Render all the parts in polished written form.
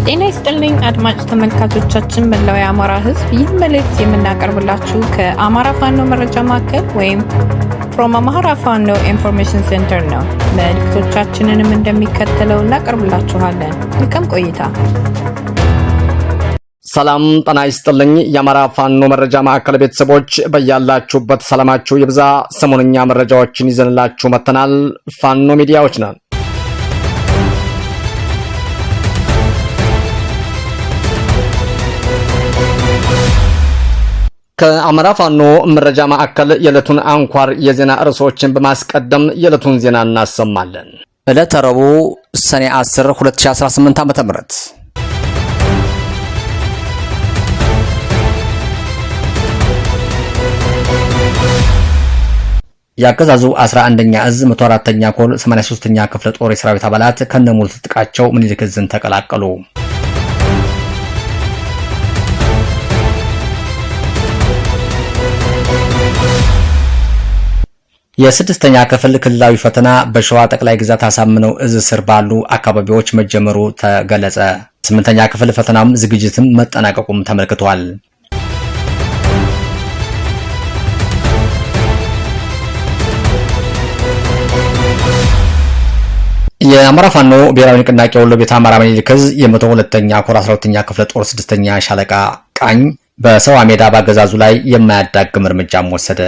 ጤና ይስጥልኝ አድማጭ ተመልካቾቻችን መላው የአማራ ሕዝብ ይህ መልእክት የምናቀርብላችሁ ከአማራ ፋኖ መረጃ ማዕከል ወይም from Amhara Fano Information Center ነው። መልእክቶቻችንንም እንደሚከተለው እናቀርብላችኋለን። መልካም ቆይታ። ሰላም ጤና ይስጥልኝ የአማራ ፋኖ መረጃ ማዕከል ቤተሰቦች በያላችሁበት ሰላማችሁ ይብዛ። ሰሞንኛ መረጃዎችን ይዘንላችሁ መተናል። ፋኖ ሚዲያዎች ነን። ከአማራ ፋኖ መረጃ ማዕከል የዕለቱን አንኳር የዜና ርዕሶችን በማስቀደም የዕለቱን ዜና እናሰማለን። ዕለተ ረቡዕ ሰኔ 10 2018 ዓ.ም ያገዛዙ 11ኛ እዝ 104ኛ ኮር 83ኛ ክፍለ ጦር የሰራዊት አባላት ከነሙሉ ትጥቃቸው ምኒልክ ዕዝን ተቀላቀሉ። የስድስተኛ ክፍል ክልላዊ ፈተና በሸዋ ጠቅላይ ግዛት አሳምነው እዝ ስር ባሉ አካባቢዎች መጀመሩ ተገለጸ። ስምንተኛ ክፍል ፈተናም ዝግጅትም መጠናቀቁም ተመልክቷል። የአማራ ፋኖ ብሔራዊ ንቅናቄ ወሎ ቤተ አማራ ምኒልክ ዕዝ የ102ኛ ኮር 12ኛ ክፍለ ጦር 6ኛ ሻለቃ ቃኝ በሰዋ ሜዳ ባገዛዙ ላይ የማያዳግም እርምጃም ወሰደ።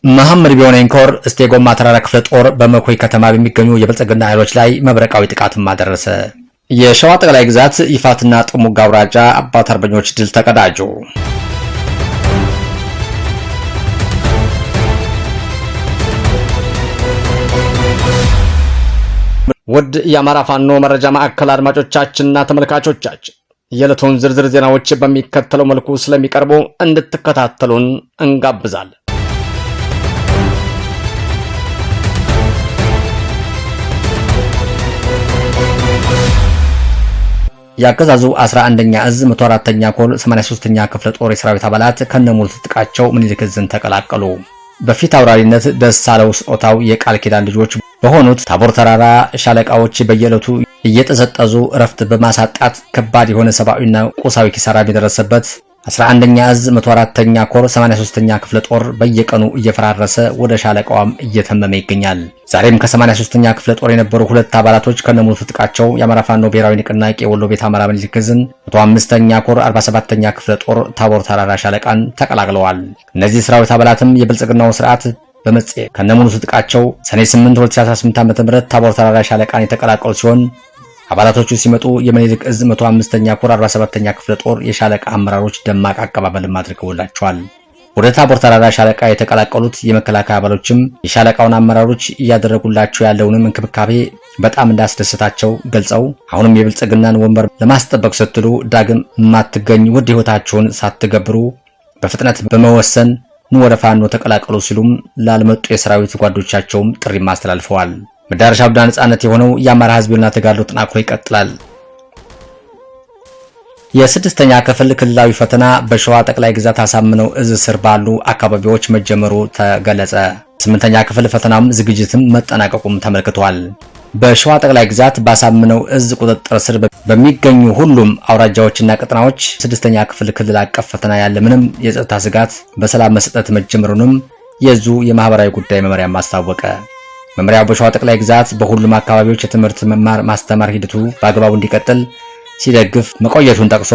መሐመድ ቢሆነኝ ኮር እስቴጎማ ተራራ ክፍለ ጦር በመኮይ ከተማ በሚገኙ የብልጽግና ኃይሎች ላይ መብረቃዊ ጥቃትም አደረሰ። የሸዋ ጠቅላይ ግዛት ይፋትና ጥሙጋ አውራጃ አባት አርበኞች ድል ተቀዳጁ። ውድ የአማራ ፋኖ መረጃ ማዕከል አድማጮቻችንና ተመልካቾቻችን የዕለቱን ዝርዝር ዜናዎች በሚከተለው መልኩ ስለሚቀርቡ እንድትከታተሉን እንጋብዛለን። ያገዛዙ 11ኛ እዝ 104ኛ ኮር 83ኛ ክፍለ ጦር የሰራዊት አባላት ከነሙሉ ትጥቃቸው ምኒልክ ዕዝን ተቀላቀሉ። በፊት አውራሪነት ደሳለው ስጦታው የቃል ኪዳን ልጆች በሆኑት ታቦር ተራራ ሻለቃዎች በየዕለቱ እየተዘጠዙ እረፍት በማሳጣት ከባድ የሆነ ሰብአዊና ቁሳዊ ኪሳራ የደረሰበት 11ኛ እዝ 104ኛ ኮር 83ኛ ክፍለ ጦር በየቀኑ እየፈራረሰ ወደ ሻለቃዋም እየተመመ ይገኛል። ዛሬም ከ83ኛ ክፍለ ጦር የነበሩ ሁለት አባላቶች ከነሙሉ ትጥቃቸው የአማራ ፋኖ ብሔራዊ ንቅናቄ ወሎ ቤተ አማራ ምኒልክ ዕዝን 105ኛ ኮር 47ኛ ክፍለ ጦር ታቦር ተራራ ሻለቃን ተቀላቅለዋል። እነዚህ ሰራዊት አባላትም የብልጽግናው ስርዓት በመጽ ከነሙሉ ትጥቃቸው ሰኔ 8 2018 ዓ.ም ታቦር ተራራ ሻለቃን የተቀላቀሉ ሲሆን አባላቶቹ ሲመጡ የምኒልክ ዕዝ 105ኛ ኮር 47ኛ ክፍለ ጦር የሻለቃ አመራሮች ደማቅ አቀባበል አድርገውላቸዋል። ወደ ታቦር ተራራ ሻለቃ የተቀላቀሉት የመከላከያ አባሎችም የሻለቃውን አመራሮች እያደረጉላቸው ያለውን እንክብካቤ በጣም እንዳስደሰታቸው ገልጸው አሁንም የብልጽግናን ወንበር ለማስጠበቅ ስትሉ ዳግም ማትገኝ ውድ ሕይወታቸውን ሳትገብሩ በፍጥነት በመወሰን ኑ ወደ ፋኖ ተቀላቀሉ ሲሉም ላልመጡ የሰራዊት ጓዶቻቸውም ጥሪ አስተላልፈዋል። መዳረሻው ነጻነት የሆነው የአማራ ሕዝብና ተጋድሎ ተጠናክሮ ይቀጥላል። የስድስተኛ ክፍል ክልላዊ ፈተና በሸዋ ጠቅላይ ግዛት አሳምነው እዝ ስር ባሉ አካባቢዎች መጀመሩ ተገለጸ። ስምንተኛ ክፍል ፈተናም ዝግጅትም መጠናቀቁም ተመልክቷል። በሸዋ ጠቅላይ ግዛት ባሳምነው እዝ ቁጥጥር ስር በሚገኙ ሁሉም አውራጃዎችና ቀጠናዎች ስድስተኛ ክፍል ክልል አቀፍ ፈተና ያለ ምንም የጸጥታ ስጋት በሰላም መስጠት መጀመሩንም የዙ የማህበራዊ ጉዳይ መመሪያ ማስታወቀ። መመሪያው በሸዋ ጠቅላይ ግዛት በሁሉም አካባቢዎች የትምህርት መማር ማስተማር ሂደቱ በአግባቡ እንዲቀጥል ሲደግፍ መቆየቱን ጠቅሶ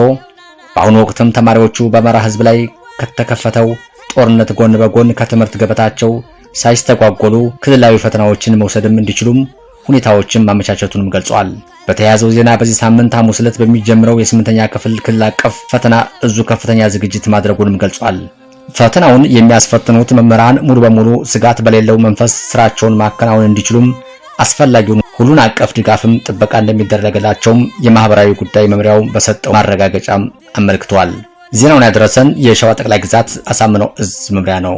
በአሁኑ ወቅትም ተማሪዎቹ በአማራ ሕዝብ ላይ ከተከፈተው ጦርነት ጎን በጎን ከትምህርት ገበታቸው ሳይስተጓጎሉ ክልላዊ ፈተናዎችን መውሰድም እንዲችሉም ሁኔታዎችን ማመቻቸቱንም ገልጿል። በተያያዘው ዜና በዚህ ሳምንት ሐሙስ ዕለት በሚጀምረው የ8ኛ ክፍል ክልል አቀፍ ፈተና እዙ ከፍተኛ ዝግጅት ማድረጉንም ገልጿል። ፈተናውን የሚያስፈትኑት መምህራን ሙሉ በሙሉ ስጋት በሌለው መንፈስ ስራቸውን ማከናወን እንዲችሉም አስፈላጊውን ሁሉን አቀፍ ድጋፍም ጥበቃ እንደሚደረግላቸውም የማህበራዊ ጉዳይ መምሪያው በሰጠው ማረጋገጫም አመልክቷል። ዜናውን ያደረሰን የሸዋ ጠቅላይ ግዛት አሳምነው እዝ መምሪያ ነው።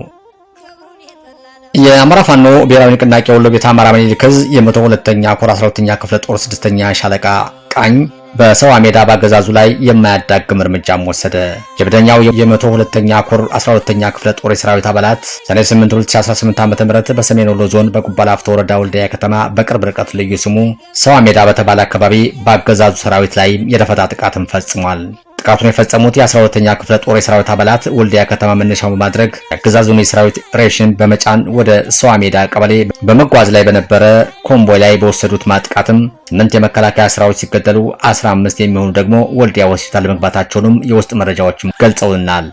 የአማራ ፋኖ ብሔራዊ ንቅናቄ ወሎ ቤተ አማራ ምኒልክ ዕዝ የ102ኛ ኮር 12ኛ ክፍለ ጦር 6ኛ ሻለቃ በቃኝ በሰው ሜዳ ባገዛዙ ላይ የማያዳግም እርምጃም ወሰደ። ጀብደኛው የ102ኛ ኮር 12ኛ ክፍለ ጦር የሰራዊት አባላት ሰኔ 8 2018 ዓ.ም በሰሜን ወሎ ዞን በጉባ ላፍቶ ወረዳ ወልዲያ ከተማ በቅርብ ርቀት ልዩ ስሙ ሰው ሜዳ በተባለ አካባቢ ባገዛዙ ሰራዊት ላይ የደፈጣ ጥቃትን ፈጽሟል። ጥቃቱን የፈጸሙት የ12ኛ ክፍለ ጦር የሰራዊት አባላት ወልዲያ ከተማ መነሻው በማድረግ የአገዛዙን የሰራዊት ሬሽን በመጫን ወደ ሰው ሜዳ ቀበሌ በመጓዝ ላይ በነበረ ኮምቦይ ላይ በወሰዱት ማጥቃትም 8 የመከላከያ ሰራዊት ሲገደሉ 15 የሚሆኑ ደግሞ ወልዲያ ሆስፒታል መግባታቸውንም የውስጥ መረጃዎችም ገልጸውልናል።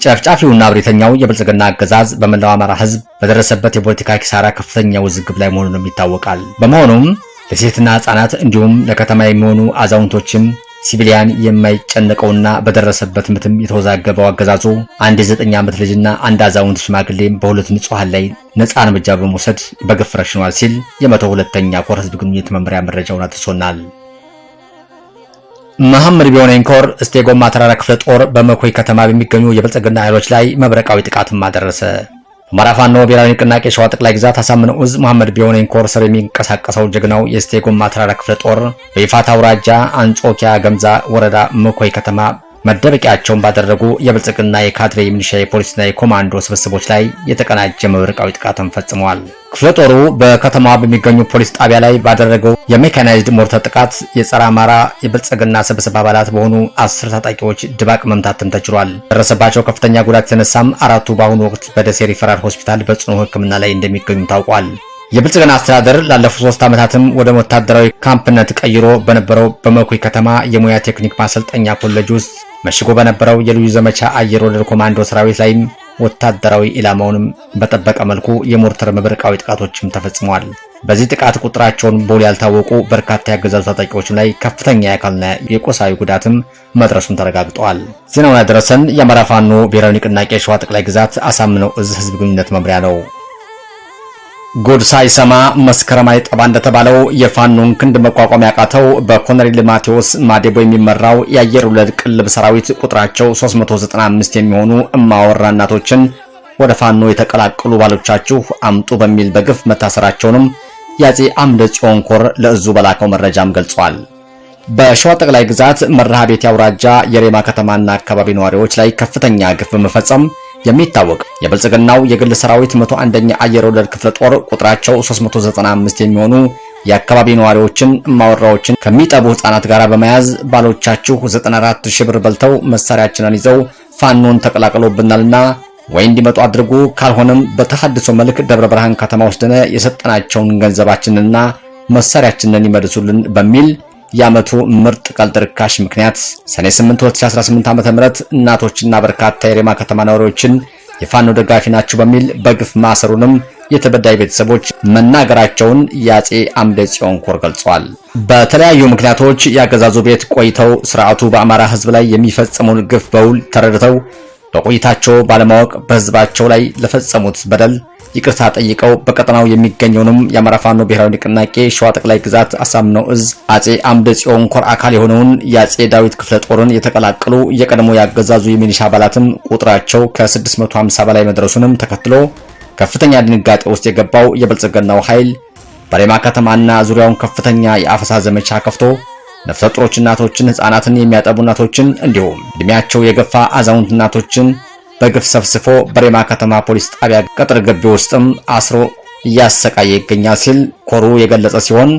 ጨፍጫፊውና እብሪተኛው የብልጽግና አገዛዝ በመላው አማራ ሕዝብ በደረሰበት የፖለቲካ ኪሳራ ከፍተኛ ውዝግብ ላይ መሆኑንም ይታወቃል። በመሆኑም ለሴትና ሕፃናት እንዲሁም ለከተማ የሚሆኑ አዛውንቶችም ሲቪሊያን የማይጨነቀውና በደረሰበት ምትም የተወዛገበው አገዛዙ አንድ የ9 ዓመት ልጅና አንድ አዛውንት ሽማግሌም በሁለት ንጹሃን ላይ ነፃ እርምጃ በመውሰድ በግፍ ረሽኗል ሲል የ102ኛ ኮር ህዝብ ግንኙነት መምሪያ መረጃውን አድርሶናል። መሐመድ ቢሆነኝ ኮር እስቴ ጎማ ተራራ ክፍለ ጦር በመኮይ ከተማ በሚገኙ የብልጽግና ኃይሎች ላይ መብረቃዊ ጥቃትም አደረሰ። አማራ ፋኖ ብሔራዊ ንቅናቄ ሸዋ ጠቅላይ ግዛት አሳምነው ዕዝ መሐመድ ቢሆነኝ ኮር ስር የሚንቀሳቀሰው ጀግናው የእስቴ ጎማ ተራራ ክፍለ ጦር በይፋት አውራጃ አንጾኪያ ገምዛ ወረዳ መኮይ ከተማ መደበቂያቸውን ባደረጉ የብልጽግና የካድሬ የሚሊሻ የፖሊስና የኮማንዶ ስብስቦች ላይ የተቀናጀ መብረቃዊ ጥቃትን ፈጽመዋል። ክፍለ ጦሩ በከተማዋ በሚገኙ ፖሊስ ጣቢያ ላይ ባደረገው የሜካናይዝድ ሞርተር ጥቃት የጸረ አማራ የብልጽግና ስብስብ አባላት በሆኑ 10 ታጣቂዎች ድባቅ መምታትን ተችሏል። ደረሰባቸው ከፍተኛ ጉዳት የተነሳም 4ቱ በአሁኑ ወቅት በደሴ ሪፈራል ሆስፒታል በጽኑ ሕክምና ላይ እንደሚገኙ ታውቋል። የብልጽግና አስተዳደር ላለፉት 3 ዓመታትም ወደ ወታደራዊ ካምፕነት ቀይሮ በነበረው በመኮይ ከተማ የሙያ ቴክኒክ ማሰልጠኛ ኮሌጅ ውስጥ መሽጎ በነበረው የልዩ ዘመቻ አየር ወለድ ኮማንዶ ሰራዊት ላይም ወታደራዊ ኢላማውንም በጠበቀ መልኩ የሞርተር መብረቃዊ ጥቃቶችም ተፈጽመዋል። በዚህ ጥቃት ቁጥራቸውን በውል ያልታወቁ በርካታ ያገዛዙ ታጣቂዎች ላይ ከፍተኛ የአካልና የቁሳዊ ጉዳትም መድረሱን ተረጋግጧል። ዜናውን ያደረሰን የአማራ ፋኖ ብሔራዊ ንቅናቄ ሸዋ ጠቅላይ ግዛት አሳምነው ዕዝ ህዝብ ግንኙነት መምሪያ ነው። ጉድ ሳይሰማ መስከረም አይጠባ እንደተባለው የፋኖን ክንድ መቋቋም ያቃተው በኮሎኔል ማቴዎስ ማዴቦ የሚመራው የአየር ወለድ ቅልብ ሰራዊት ቁጥራቸው 395 የሚሆኑ እማወራ እናቶችን ወደ ፋኖ የተቀላቀሉ ባሎቻችሁ አምጡ በሚል በግፍ መታሰራቸውንም የአፄ አምደ ጽዮን ኮር ለዕዙ በላከው መረጃም ገልጿል። በሸዋ ጠቅላይ ግዛት መርሃቤቴ አውራጃ የሬማ ከተማና አካባቢ ነዋሪዎች ላይ ከፍተኛ ግፍ በመፈጸም የሚታወቅ የብልጽግናው የግል ሰራዊት 101ኛ አየር ወለድ ክፍለ ጦር ቁጥራቸው 395 የሚሆኑ የአካባቢ ነዋሪዎችን እማወራዎችን ከሚጠቡ ህፃናት ጋር በመያዝ ባሎቻችሁ 94000 ብር በልተው መሳሪያችንን ይዘው ፋኖን ተቀላቅሎብናልና ወይ እንዲመጡ አድርጉ፣ ካልሆነም በተሐድሶ መልክ ደብረ ብርሃን ከተማ ወስደን የሰጠናቸውን ገንዘባችንንና መሳሪያችንን ይመልሱልን በሚል የዓመቱ ምርጥ ቀልድ ርካሽ ምክንያት ሰኔ 8 2018 ዓ.ም እናቶችና በርካታ የሬማ ከተማ ነዋሪዎችን የፋኖ ደጋፊ ናቸው በሚል በግፍ ማሰሩንም የተበዳይ ቤተሰቦች መናገራቸውን የአፄ አምደ ጽዮን ኮር ገልጿል። በተለያዩ ምክንያቶች ያገዛዙ ቤት ቆይተው ስርዓቱ በአማራ ህዝብ ላይ የሚፈጸመውን ግፍ በውል ተረድተው በቆይታቸው ባለማወቅ በህዝባቸው ላይ ለፈጸሙት በደል ይቅርታ ጠይቀው በቀጠናው የሚገኘውንም የአማራ ፋኖ ብሔራዊ ንቅናቄ ሸዋ ጠቅላይ ግዛት አሳምነው ዕዝ አፄ አምደ ጽዮን ኮር አካል የሆነውን የአፄ ዳዊት ክፍለ ጦርን የተቀላቀሉ የቀድሞ ያገዛዙ የሚሊሻ አባላትም ቁጥራቸው ከ650 በላይ መድረሱንም ተከትሎ ከፍተኛ ድንጋጤ ውስጥ የገባው የብልጽግናው ኃይል በሬማ ከተማና ዙሪያውን ከፍተኛ የአፈሳ ዘመቻ ከፍቶ ነፍሰ ጡሮች እናቶችን፣ ህፃናትን የሚያጠቡ እናቶችን እንዲሁም እድሜያቸው የገፋ አዛውንት እናቶችን በግፍ ሰፍስፎ በሬማ ከተማ ፖሊስ ጣቢያ ቅጥር ግቢ ውስጥም አስሮ እያሰቃየ ይገኛል ሲል ኮሩ የገለጸ ሲሆን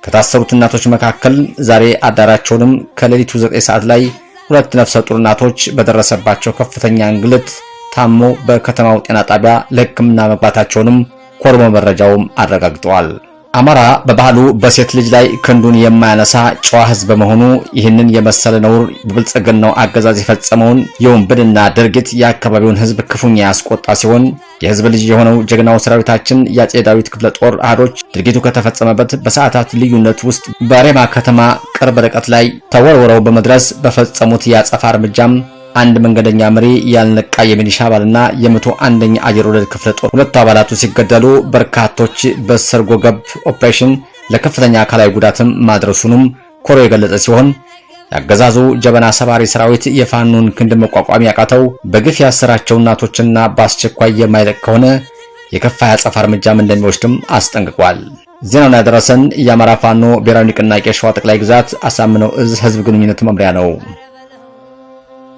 ከታሰሩት እናቶች መካከል ዛሬ አዳራቸውንም ከሌሊቱ 9 ሰዓት ላይ 2 ነፍሰ ጡር እናቶች በደረሰባቸው ከፍተኛ እንግልት ታሞ በከተማው ጤና ጣቢያ ለሕክምና መግባታቸውንም ኮሩ በመረጃውም አረጋግጠዋል። አማራ በባህሉ በሴት ልጅ ላይ ክንዱን የማያነሳ ጨዋ ህዝብ በመሆኑ ይህንን የመሰለ ነውር በብልጽግናው አገዛዝ የፈጸመውን የወንብድና ድርጊት የአካባቢውን ህዝብ ክፉኛ ያስቆጣ ሲሆን የህዝብ ልጅ የሆነው ጀግናው ሰራዊታችን የአፄ ዳዊት ክፍለ ጦር አህዶች ድርጊቱ ከተፈጸመበት በሰዓታት ልዩነት ውስጥ በሬማ ከተማ ቅርብ ርቀት ላይ ተወርውረው በመድረስ በፈጸሙት የአጸፋ እርምጃም አንድ መንገደኛ መሪ ያልነቃ የሚሊሻ አባልና የ101ኛ አየር ወለድ ክፍለ ጦር 2 አባላቱ ሲገደሉ በርካቶች በሰርጎ ገብ ኦፕሬሽን ለከፍተኛ አካላዊ ጉዳትም ማድረሱንም ኮሮ የገለጸ ሲሆን ያገዛዙ ጀበና ሰባሪ ሰራዊት የፋኖን ክንድ መቋቋም ያቃተው በግፍ ያሰራቸው እናቶችና በአስቸኳይ የማይለቅ ከሆነ የከፋ ያጸፋ እርምጃም እንደሚወስድም አስጠንቅቋል። ዜናውን ያደረሰን የአማራ ፋኖ ብሔራዊ ንቅናቄ ሸዋ ጠቅላይ ግዛት አሳምነው እዝ ህዝብ ግንኙነት መምሪያ ነው።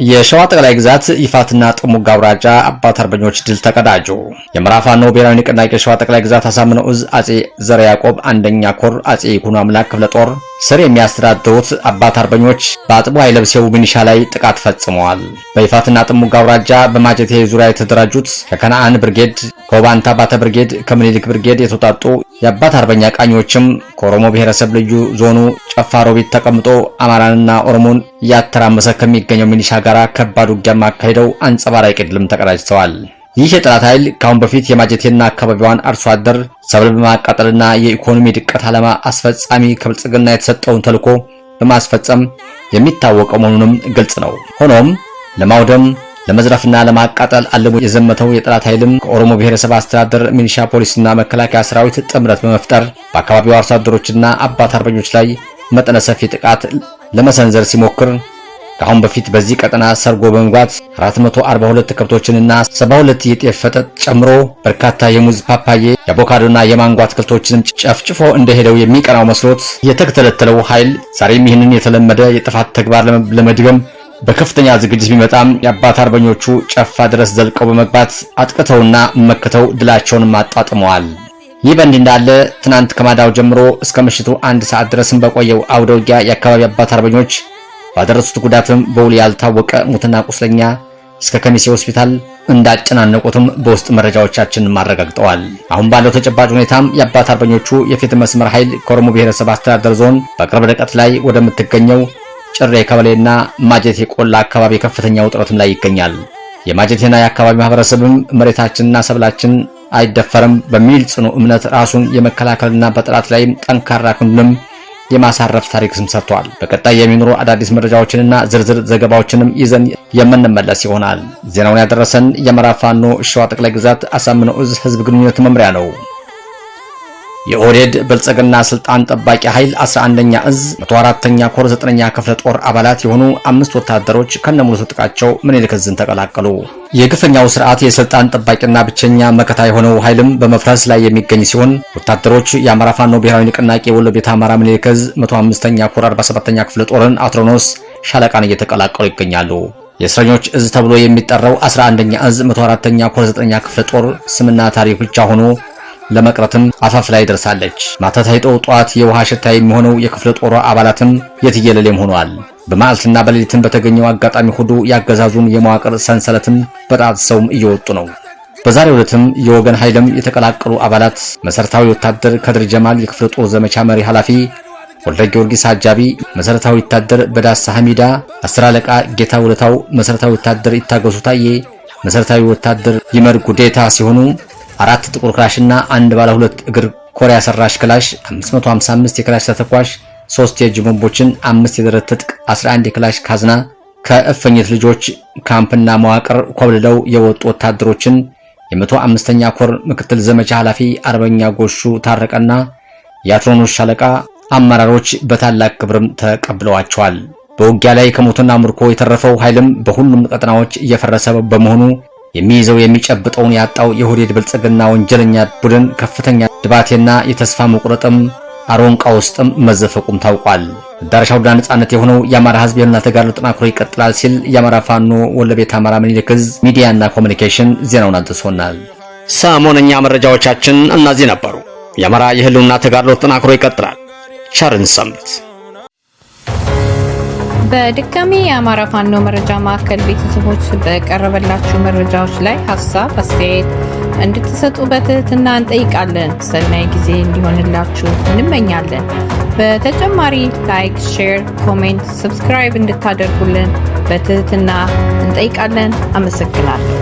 የሸዋ ጠቅላይ ግዛት ይፋትና ጥሙጋ አውራጃ አባት አርበኞች ድል ተቀዳጁ። የአማራ ፋኖ ብሔራዊ ንቅናቄ ሸዋ ጠቅላይ ግዛት አሳምነው እዝ አጼ ዘርዓ ያዕቆብ አንደኛ ኮር አጼ ይኩኖ አምላክ ክፍለ ጦር ስር የሚያስተዳድሩት አባት አርበኞች በአጥቦ ኃይለብሴው ሚኒሻ ላይ ጥቃት ፈጽመዋል። በይፋትና ጥሙጋ አውራጃ በማጀቴ ዙሪያ የተደራጁት ከከነአን ብርጌድ፣ ከወባንታ ባተ ብርጌድ፣ ከምኒልክ ብርጌድ የተውጣጡ የአባት አርበኛ ቃኞችም ከኦሮሞ ብሔረሰብ ልዩ ዞኑ ጨፋ ሮቢት ተቀምጦ አማራንና ኦሮሞን እያተራመሰ ከሚገኘው ሚኒሻ ጋር ከባድ ውጊያ አካሂደው አንጸባራቂ ድልም ተቀዳጅተዋል። ይህ የጠላት ኃይል ካሁን በፊት የማጀቴና አካባቢዋን አርሶ አደር ሰብል በማቃጠልና የኢኮኖሚ ድቀት ዓላማ አስፈጻሚ ከብልጽግና የተሰጠውን ተልዕኮ በማስፈጸም የሚታወቀው መሆኑንም ግልጽ ነው። ሆኖም ለማውደም ለመዝረፍና ለማቃጠል አልሞ የዘመተው የጠላት ኃይልም ከኦሮሞ ብሔረሰብ አስተዳደር ሚኒሻ ፖሊስና መከላከያ ሰራዊት ጥምረት በመፍጠር በአካባቢው አርሶ አደሮችና አባት አርበኞች ላይ መጠነ ሰፊ ጥቃት ለመሰንዘር ሲሞክር ከአሁን በፊት በዚህ ቀጠና ሰርጎ በመግባት 442 ከብቶችንና 72 የጤፍ ፈጠጥ ጨምሮ በርካታ የሙዝ፣ ፓፓዬ፣ የአቮካዶና የማንጎ አትክልቶችንም ጨፍጭፎ እንደሄደው የሚቀናው መስሎት የተከተለተለው ኃይል ዛሬም ይህንን የተለመደ የጥፋት ተግባር ለመድገም በከፍተኛ ዝግጅት ቢመጣም የአባት አርበኞቹ ጨፋ ድረስ ዘልቀው በመግባት አጥቅተውና መክተው ድላቸውን አጣጥመዋል። ይህ በእንዲህ እንዳለ ትናንት ከማዳው ጀምሮ እስከ ምሽቱ 1 ሰዓት ድረስም በቆየው አውደ ውጊያ የአካባቢ አባት አርበኞች ባደረሱት ጉዳትም በውል ያልታወቀ ሙትና ቁስለኛ እስከ ከሚሴ ሆስፒታል እንዳጨናነቁትም በውስጥ መረጃዎቻችን ማረጋግጠዋል። አሁን ባለው ተጨባጭ ሁኔታም የአባት አርበኞቹ የፊት መስመር ኃይል ከኦሮሞ ብሔረሰብ አስተዳደር ዞን በቅርብ ርቀት ላይ ወደምትገኘው ጭሬ ቀበሌና ማጀቴ ቆላ አካባቢ ከፍተኛ ውጥረትም ላይ ይገኛል። የማጀቴና የአካባቢ ማህበረሰብም መሬታችንና ሰብላችን አይደፈርም በሚል ጽኑ እምነት ራሱን የመከላከልና በጠላት ላይም ጠንካራ ክንዱንም የማሳረፍ ታሪክም ሰርቷል። በቀጣይ የሚኖሩ አዳዲስ መረጃዎችንና ዝርዝር ዘገባዎችንም ይዘን የምንመለስ ይሆናል። ዜናውን ያደረሰን የአማራ ፋኖ ሸዋ ጠቅላይ ግዛት አሳምነው እዝ ህዝብ ግንኙነት መምሪያ ነው። የኦህዴድ ብልጽግና ስልጣን ጠባቂ ኃይል 11ኛ እዝ 104ኛ ኮር 9ኛ ክፍለ ጦር አባላት የሆኑ 5 ወታደሮች ከነሙሉ ትጥቃቸው ምኒልክ ዕዝን ተቀላቀሉ። የግፈኛው ስርዓት የስልጣን ጠባቂና ብቸኛ መከታ የሆነው ኃይልም በመፍረስ ላይ የሚገኝ ሲሆን ወታደሮች የአማራ ፋኖ ብሔራዊ ንቅናቄ ወሎ ቤተ አማራ ምኒልክ ዕዝ 105ኛ ኮር 47ኛ ክፍለ ጦርን አትሮኖስ ሻለቃን እየተቀላቀሉ ይገኛሉ። የእስረኞች እዝ ተብሎ የሚጠራው 11ኛ እዝ 104ኛ ኮር 9ኛ ክፍለ ጦር ስምና ታሪክ ብቻ ሆኖ ለመቅረትም አፋፍ ላይ ደርሳለች። ማታ ታይቶ ጧት የውሃ ሽታ የሚሆነው የክፍለ ጦሩ አባላትም የትየለሌም ሆኗል። በመዓልትና በሌሊትም በተገኘው አጋጣሚ ሁሉ ያገዛዙን የመዋቅር ሰንሰለትም በጣጥሰውም እየወጡ ነው። በዛሬው ዕለትም የወገን ኃይልም የተቀላቀሉ አባላት መሰረታዊ ወታደር ከድር ጀማል የክፍለ ጦር ዘመቻ መሪ ኃላፊ፣ ወልደ ጊዮርጊስ አጃቢ፣ መሰረታዊ ወታደር በዳሳ ሐሚዳ፣ 10 አለቃ ጌታ ውለታው፣ መሰረታዊ ወታደር ይታገሱ ታዬ፣ መሰረታዊ ወታደር ይመር ጉዴታ ሲሆኑ 4 ጥቁር ክላሽና 1 ባለ 2 እግር ኮሪያ ሰራሽ ክላሽ፣ 555 የክላሽ ተተኳሽ፣ 3 የእጅ ቦምቦችን፣ 5 የደረት ትጥቅ፣ 11 የክላሽ ካዝና ከእፈኝት ልጆች ካምፕና መዋቅር ኮብልለው የወጡ ወታደሮችን የ105ኛ ኮር ምክትል ዘመቻ ኃላፊ አርበኛ ጎሹ ታረቀና የአትሮኖስ ሻለቃ አመራሮች በታላቅ ክብርም ተቀብለዋቸዋል። በውጊያ ላይ ከሞትና ምርኮ የተረፈው ኃይልም በሁሉም ቀጠናዎች እየፈረሰ በመሆኑ የሚይዘው የሚጨብጠውን ያጣው የኦህዴድ ብልጽግና ወንጀለኛ ቡድን ከፍተኛ ድባቴና የተስፋ መቁረጥም አሮንቃ ውስጥም መዘፈቁም ታውቋል። መዳረሻው ነጻነት የሆነው የአማራ ህዝብ የህልውና ተጋድሎ ተጠናክሮ ይቀጥላል ሲል የአማራ ፋኖ ወሎ ቤተ አማራ ምኒልክ ዕዝ ሚዲያና ኮሙኒኬሽን ዜናውን አድርሶናል። ሰሞነኛ መረጃዎቻችን እነዚህ ነበሩ። የአማራ የህልውና ተጋድሎ ተጠናክሮ ይቀጥላል። ቸርን ሰንብት። በድጋሚ የአማራ ፋኖ መረጃ ማዕከል ቤተሰቦች በቀረበላችሁ መረጃዎች ላይ ሀሳብ አስተያየት እንድትሰጡ በትህትና እንጠይቃለን። ሰናይ ጊዜ እንዲሆንላችሁ እንመኛለን። በተጨማሪ ላይክ፣ ሼር፣ ኮሜንት፣ ሰብስክራይብ እንድታደርጉልን በትህትና እንጠይቃለን። አመሰግናለሁ።